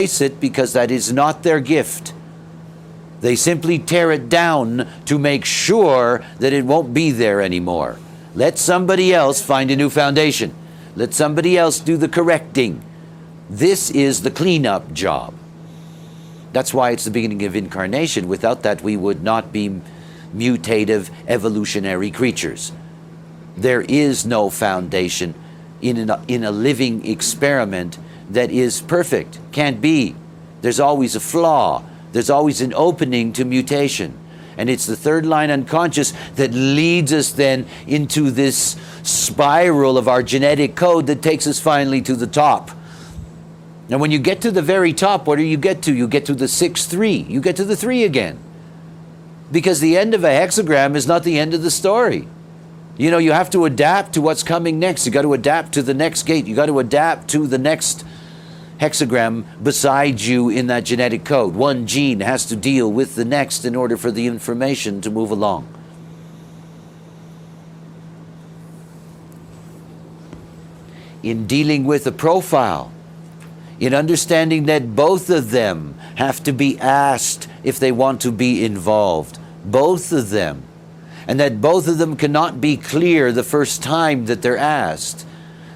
erase it because that is not their gift. They simply tear it down to make sure that it won't be there anymore. Let somebody else find a new foundation. Let somebody else do the correcting. This is the cleanup job. That's why it's the beginning of incarnation. Without that, we would not be mutative evolutionary creatures. There is no foundation in a living experiment that is perfect. Can't be. There's always a flaw. There's always an opening to mutation. And it's the third line unconscious that leads us then into this spiral of our genetic code that takes us finally to the top. Now when you get to the very top, what do you get to? You get to the 6-3. You get to the 3 again. Because the end of a hexagram is not the end of the story. You know, you have to adapt to what's coming next. You got to adapt to the next gate. You got to adapt to the next hexagram beside you in that genetic code. One gene has to deal with the next in order for the information to move along. In dealing with a profile, in understanding that both of them have to be asked if they want to be involved, both of them, and that both of them cannot be clear the first time that they're asked,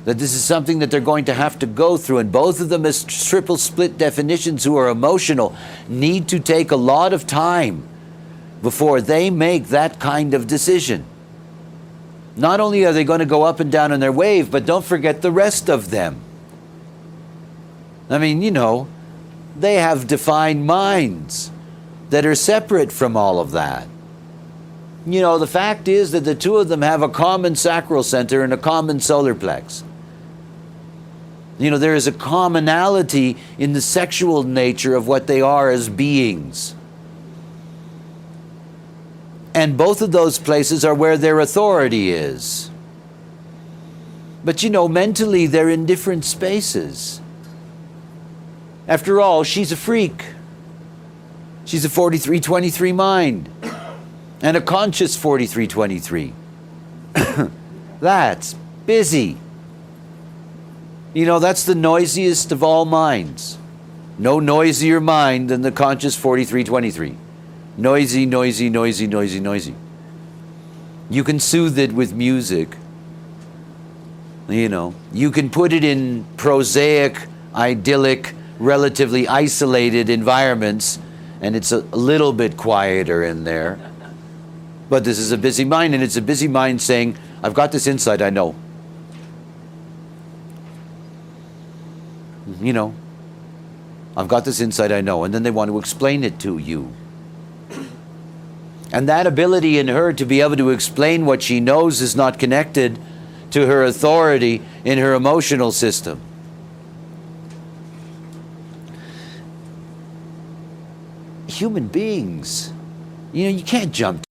that this is something that they're going to have to go through, and both of them as triple split definitions who are emotional need to take a lot of time before they make that kind of decision. Not only are they going to go up and down on their wave, but don't forget the rest of them. I mean, you know, they have defined minds that are separate from all of that. You know, the fact is that the two of them have a common sacral center and a common solar plex. You know, there is a commonality in the sexual nature of what they are as beings. And both of those places are where their authority is. But you know, mentally they're in different spaces. After all, she's a freak. She's a 4323 mind. And a conscious 4323. That's busy. You know, that's the noisiest of all minds. No noisier mind than the conscious 4323. Noisy, noisy, noisy, noisy, noisy. You can soothe it with music. You know, you can put it in prosaic, idyllic, relatively isolated environments, and it's a little bit quieter in there. But this is a busy mind, and it's a busy mind saying, I've got this insight, I know. You know, I've got this insight, I know. And then they want to explain it to you. And that ability in her to be able to explain what she knows is not connected to her authority in her emotional system. Human beings, you know, you can't jump